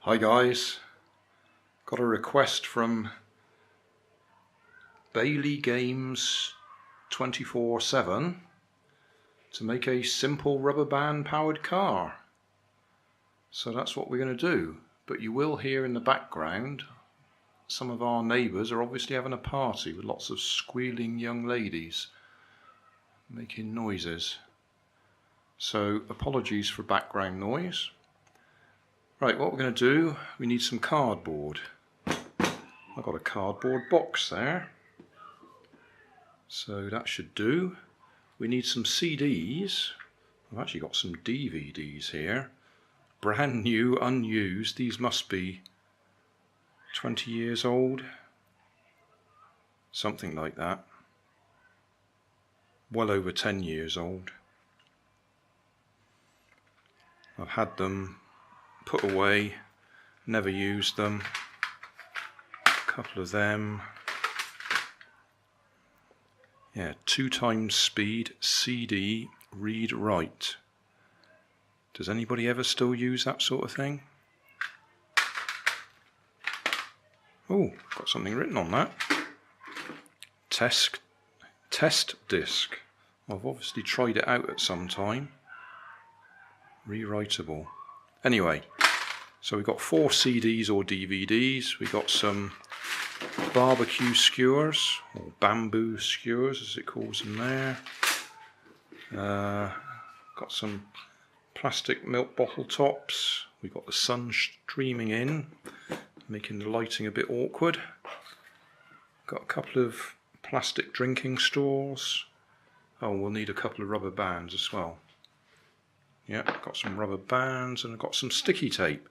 Hi guys, got a request from Baileygames247 to make a simple rubber band powered car. So that's what we're going to do, but you will hear in the background some of our neighbours are obviously having a party with lots of squealing young ladies making noises. So apologies for background noise. Right, what we're going to do, we need some cardboard. I've got a cardboard box there, so that should do. We need some CDs. I've actually got some DVDs here, brand new, unused. These must be 20 years old, something like that. Well over 10 years old. I've had them put away, never used them. A couple of them. Yeah, 2 times speed CD read write. Does anybody ever still use that sort of thing? Oh, got something written on that. Test disc. I've obviously tried it out at some time. Rewritable. Anyway, so we've got 4 CDs or DVDs. We've got some barbecue skewers, or bamboo skewers as it calls them there. Got some plastic milk bottle tops. We've got the sun streaming in, making the lighting a bit awkward. Got a couple of plastic drinking straws. Oh, we'll need a couple of rubber bands as well. Yeah, got some rubber bands and I've got some sticky tape.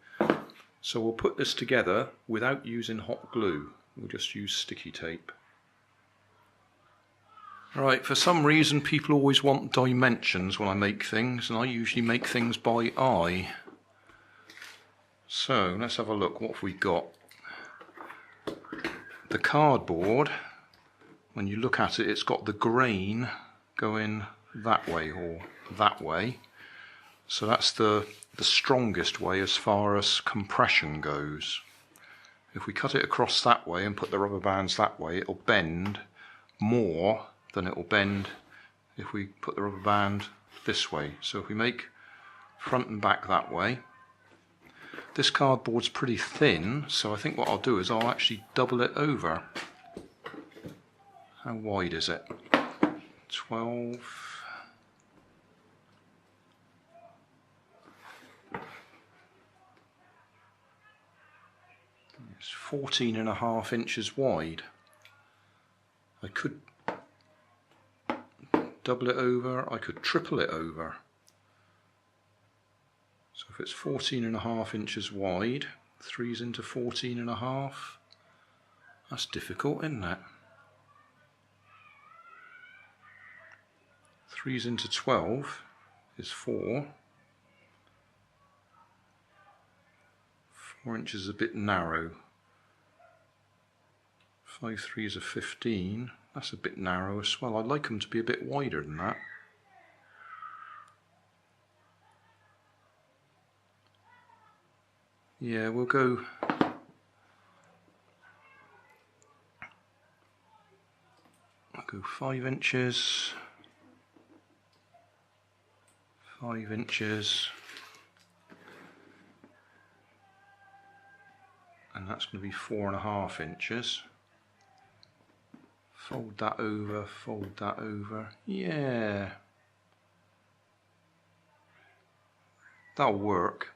So we'll put this together without using hot glue. We'll just use sticky tape. Right, for some reason people always want dimensions when I make things, and I usually make things by eye. So let's have a look. What have we got? The cardboard, when you look at it, it's got the grain going that way or that way. So that's the strongest way as far as compression goes. If we cut it across that way and put the rubber bands that way, it'll bend more than it'll bend if we put the rubber band this way. So if we make front and back that way, this cardboard's pretty thin, so I think what I'll do is I'll actually double it over. How wide is it? 12. It's 14.5 inches wide. I could double it over, I could triple it over. So if it's 14.5 inches wide, 3's into 14.5, that's difficult, isn't it? 3's into 12 is 4. 4 inches is a bit narrow. 5 3's are 15. That's a bit narrow as well. I'd like them to be a bit wider than that. Yeah, we'll go. I'll go 5 inches. 5 inches. And that's going to be 4.5 inches. Fold that over, fold that over. Yeah. That'll work.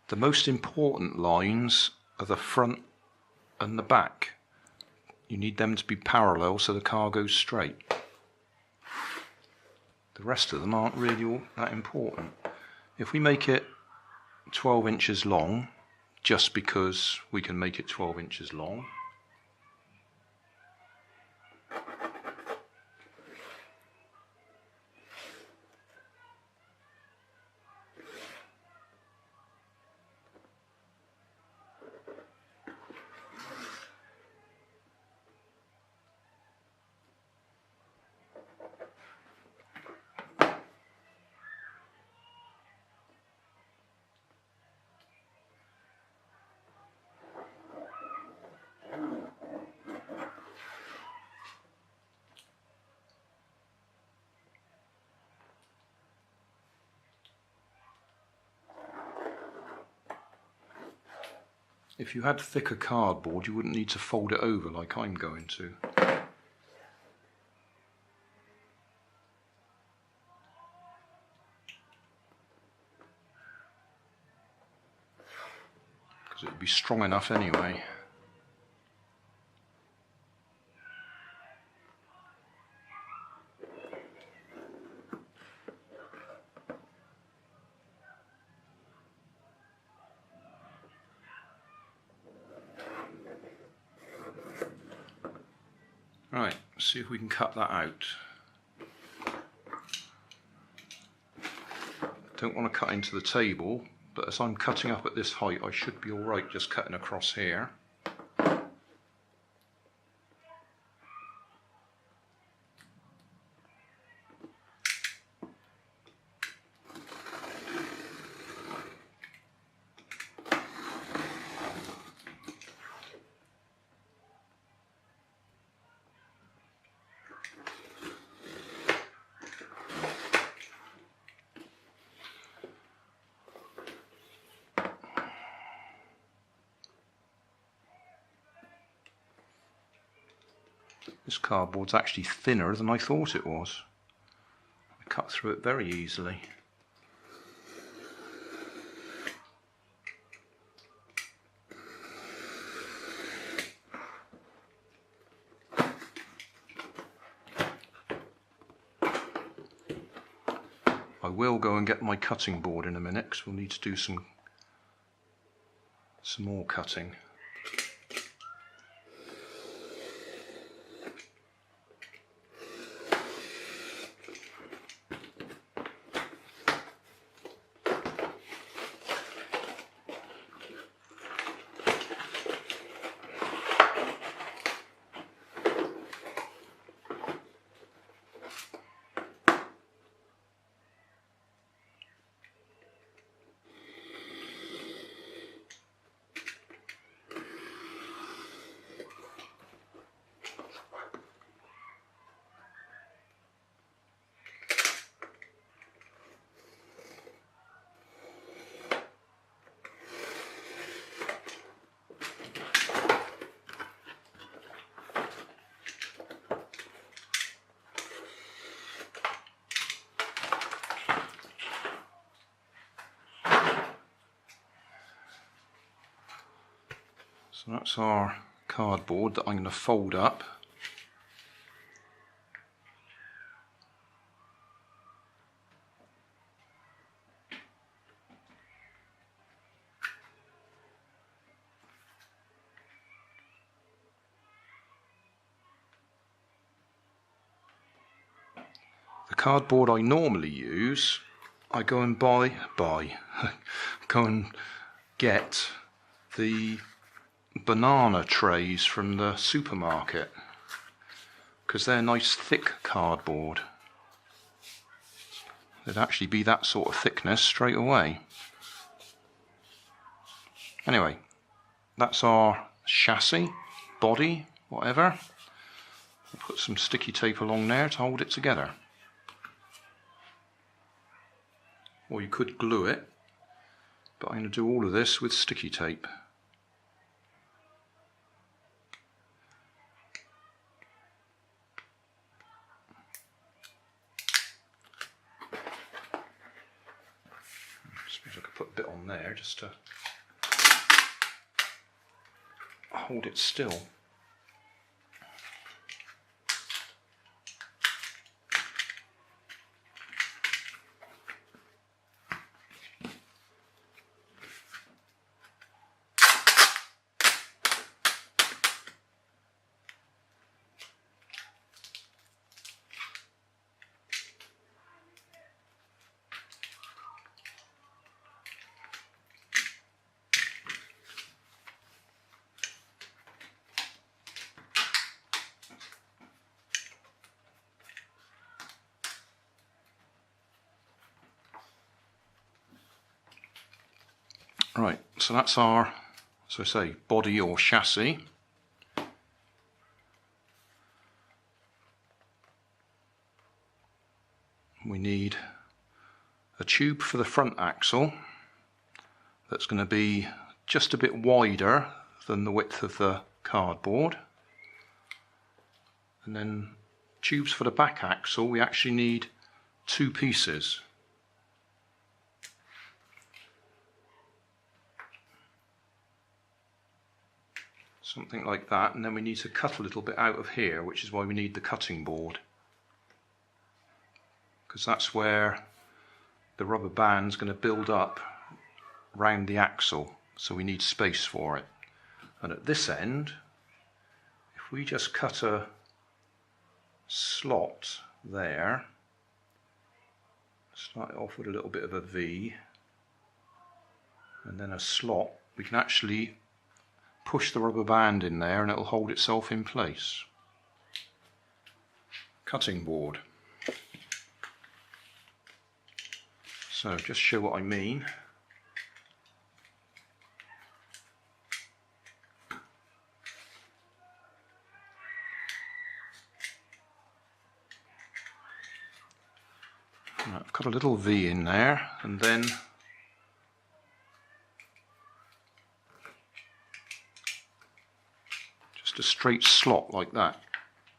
The most important lines are the front and the back. You need them to be parallel so the car goes straight. The rest of them aren't really all that important. If we make it 12 inches long, just because we can make it 12 inches long, If you had thicker cardboard, you wouldn't need to fold it over like I'm going to. Because it would be strong enough anyway. Right, see if we can cut that out. Don't want to cut into the table, but as I'm cutting up at this height, I should be alright just cutting across here. This cardboard's actually thinner than I thought it was. I cut through it very easily. I will go and get my cutting board in a minute because we'll need to do some more cutting. So that's our cardboard that I'm going to fold up. The cardboard I normally use, I go and go and get the banana trays from the supermarket because they're nice thick cardboard. They'd actually be that sort of thickness straight away. Anyway, that's our chassis, body, whatever. I'll put some sticky tape along there to hold it together. Or you could glue it, but I'm going to do all of this with sticky tape. I suppose I could put a bit on there just to hold it still. Right, so that's our, as I say, body or chassis. We need a tube for the front axle that's going to be just a bit wider than the width of the cardboard. And then tubes for the back axle, we actually need 2 pieces. Something like that, and then we need to cut a little bit out of here, which is why we need the cutting board, because that's where the rubber band's going to build up round the axle, so we need space for it. And at this end, if we just cut a slot there, start it off with a little bit of a V and then a slot, we can actually push the rubber band in there and it'll hold itself in place. Cutting board. So just show what I mean. I've got a little V in there, and then just a straight slot like that.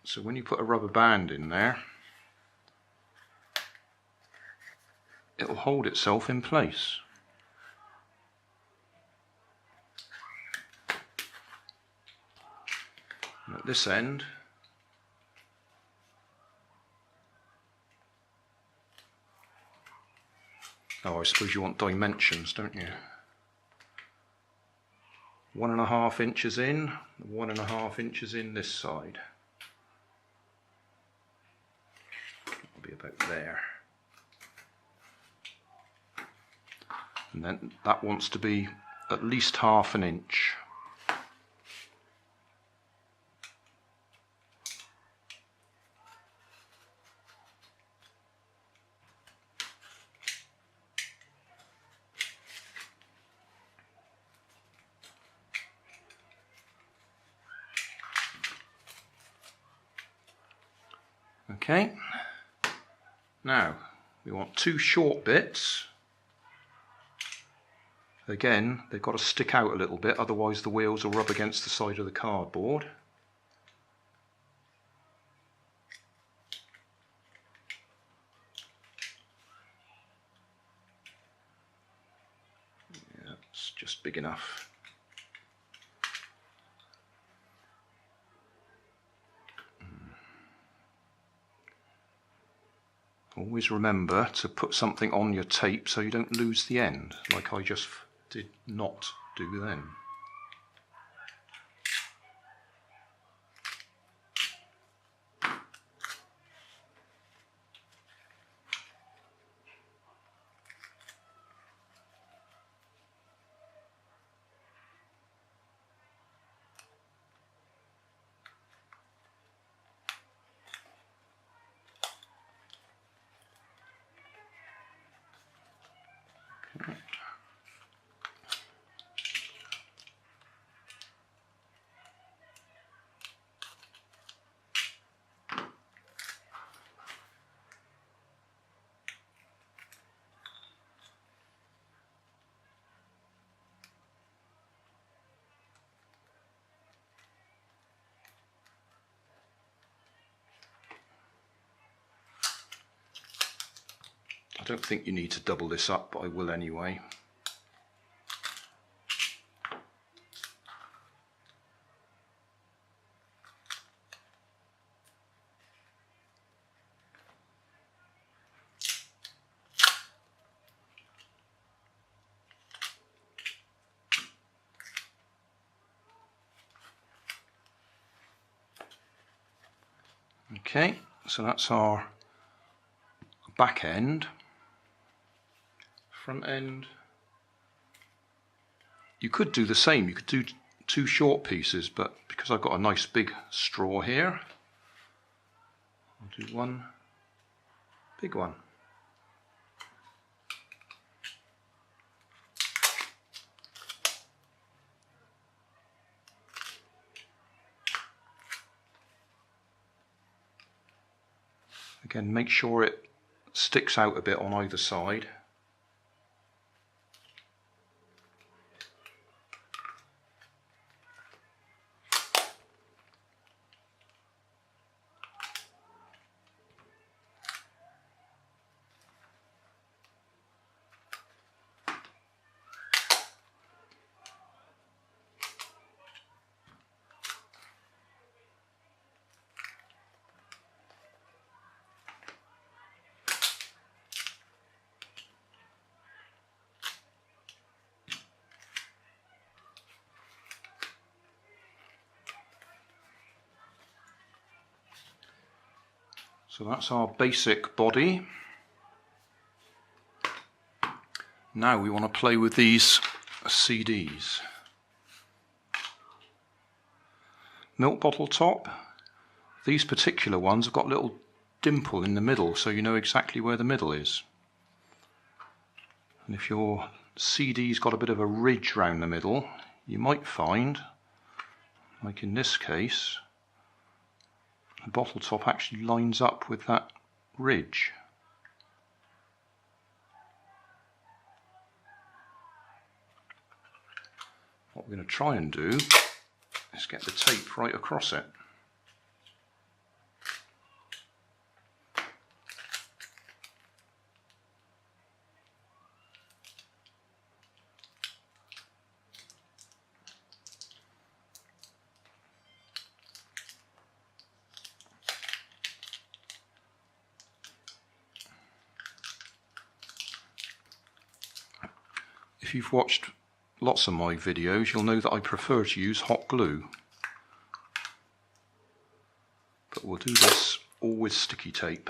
So when you put a rubber band in there, it'll hold itself in place. And at this end, oh, I suppose you want dimensions, don't you? 1.5 inches in, 1.5 inches in this side. That'll be about there. And then that wants to be at least 1/2 inch. Okay, now we want 2 short bits. Again, they've got to stick out a little bit, otherwise the wheels will rub against the side of the cardboard. Yeah, it's just big enough. Always remember to put something on your tape so you don't lose the end, like I just did not do then. I don't think you need to double this up, but I will anyway. Okay, so that's our back end. Front end, you could do the same, you could do 2 short pieces, but because I've got a nice big straw here, I'll do 1 big one. Again, make sure it sticks out a bit on either side. So that's our basic body. Now we want to play with these CDs. Milk bottle top. These particular ones have got a little dimple in the middle, so you know exactly where the middle is. And if your CD's got a bit of a ridge round the middle, you might find, like in this case, the bottle top actually lines up with that ridge. What we're going to try and do is get the tape right across it. If you've watched lots of my videos, you'll know that I prefer to use hot glue. But we'll do this all with sticky tape.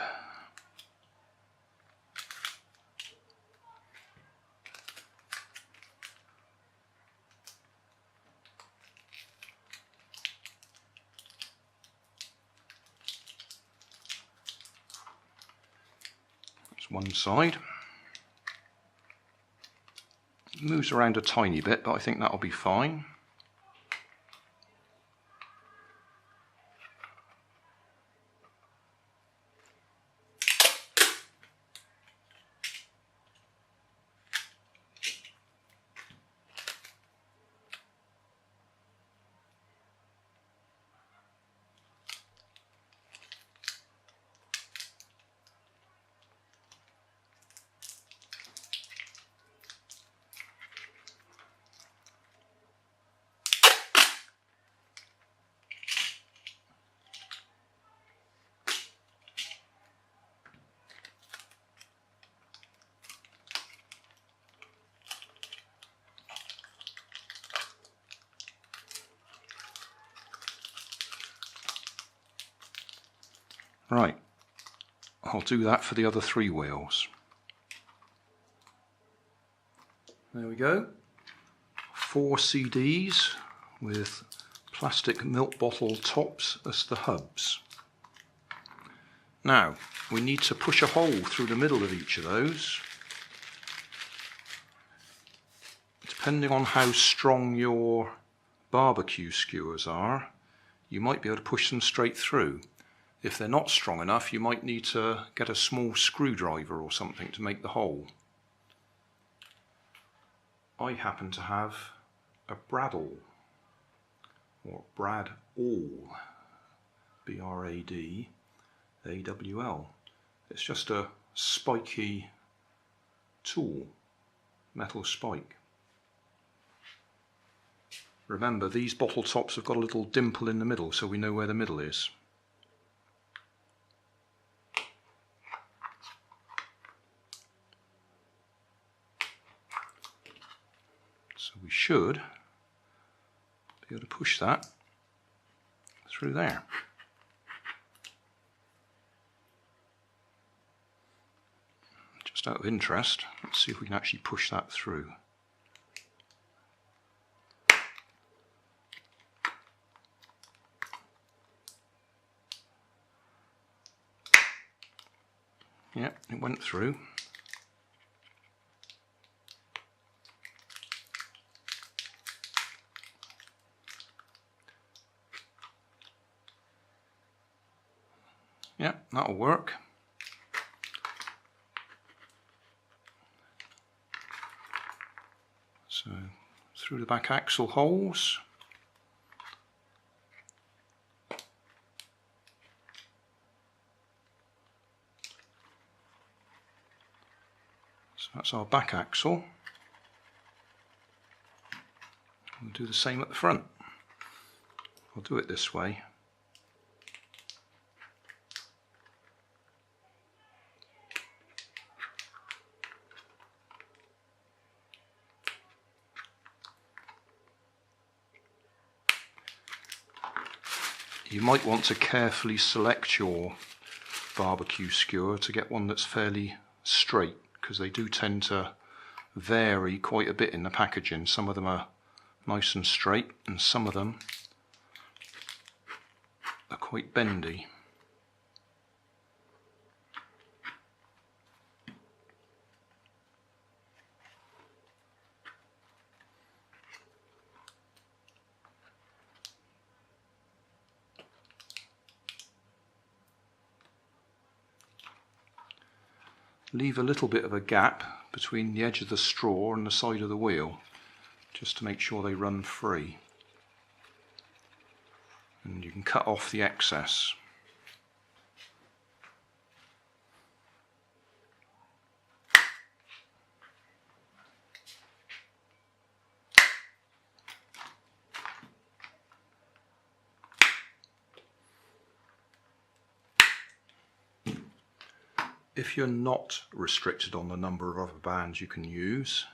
That's one side. Moves around a tiny bit, but I think that'll be fine. Right, I'll do that for the other 3 wheels. There we go. 4 CDs with plastic milk bottle tops as the hubs. Now, we need to push a hole through the middle of each of those. Depending on how strong your barbecue skewers are, you might be able to push them straight through. If they're not strong enough, you might need to get a small screwdriver or something to make the hole. I happen to have a Bradall, or Bradall, B-R-A-D-A-W-L. It's just a spiky tool, metal spike. Remember, these bottle tops have got a little dimple in the middle, so we know where the middle is. So we should be able to push that through there. Just out of interest, let's see if we can actually push that through. Yeah, it went through. Yeah, that'll work. So through the back axle holes. So that's our back axle. We'll do the same at the front. I'll do it this way. You might want to carefully select your barbecue skewer to get one that's fairly straight, because they do tend to vary quite a bit in the packaging. Some of them are nice and straight and some of them are quite bendy. Leave a little bit of a gap between the edge of the straw and the side of the wheel, just to make sure they run free. And you can cut off the excess. If you're not restricted on the number of rubber bands you can use,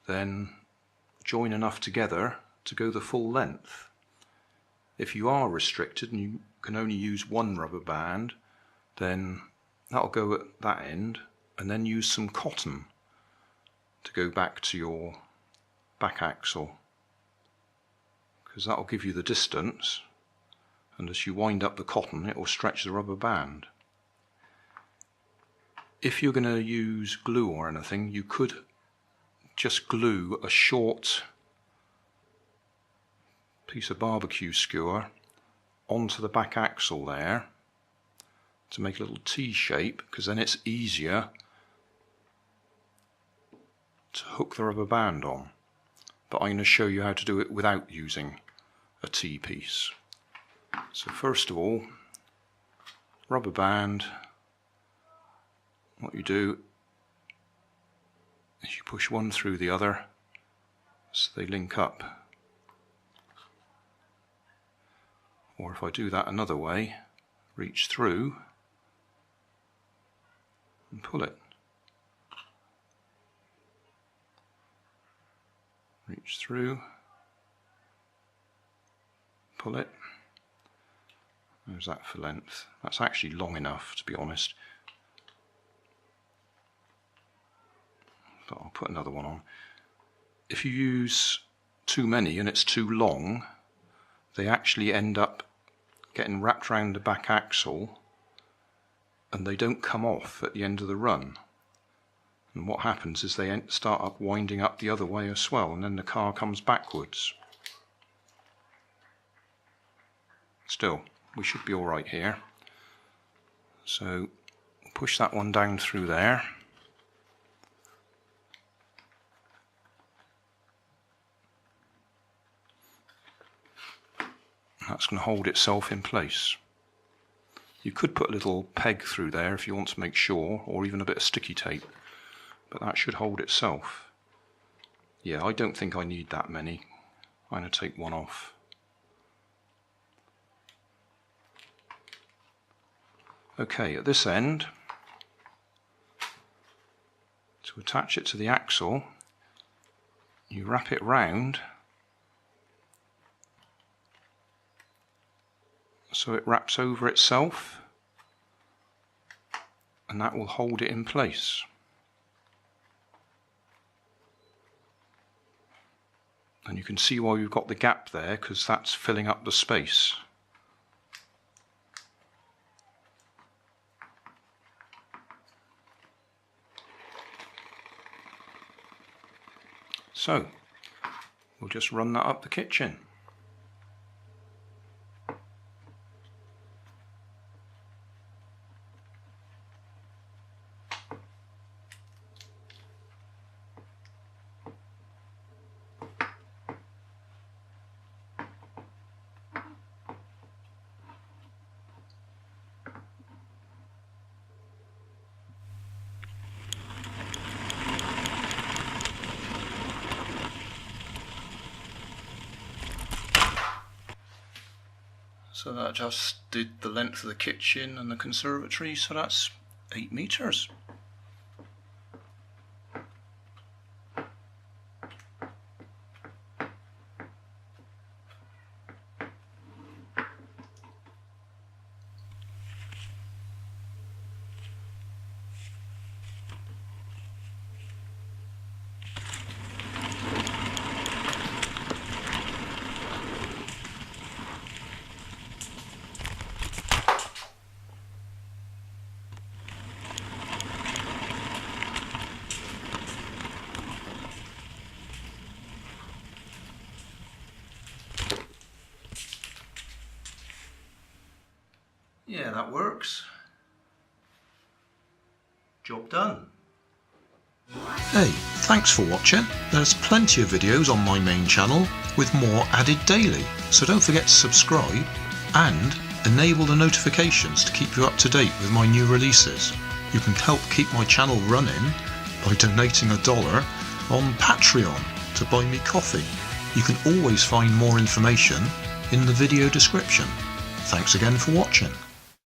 then join enough together to go the full length. If you are restricted and you can only use one rubber band, then that'll go at that end, and then use some cotton to go back to your back axle, because that'll give you the distance, and as you wind up the cotton it will stretch the rubber band. If you're going to use glue or anything, you could just glue a short piece of barbecue skewer onto the back axle there to make a little T shape, because then it's easier to hook the rubber band on. But I'm going to show you how to do it without using a T piece. So first of all, rubber band. What you do is you push one through the other so they link up. Or if I do that another way, reach through and pull it. Reach through, pull it. There's that for length. That's actually long enough, to be honest. But I'll put another one on. If you use too many and it's too long, they actually end up getting wrapped around the back axle and they don't come off at the end of the run. And what happens is they start up winding up the other way as well, and then the car comes backwards. Still, we should be all right here. So push that one down through there. That's going to hold itself in place. You could put a little peg through there if you want to make sure, or even a bit of sticky tape, but that should hold itself. Yeah, I don't think I need that many. I'm going to take one off. Okay, at this end, to attach it to the axle, you wrap it round so it wraps over itself, and that will hold it in place. And you can see why we've got the gap there, because that's filling up the space. So we'll just run that up the kitchen. So that just did the length of the kitchen and the conservatory, so that's 8 meters. Yeah, that works. Job done. Hey, thanks for watching. There's plenty of videos on my main channel with more added daily, so don't forget to subscribe and enable the notifications to keep you up to date with my new releases. You can help keep my channel running by donating $1 on Patreon to buy me coffee. You can always find more information in the video description. Thanks again for watching.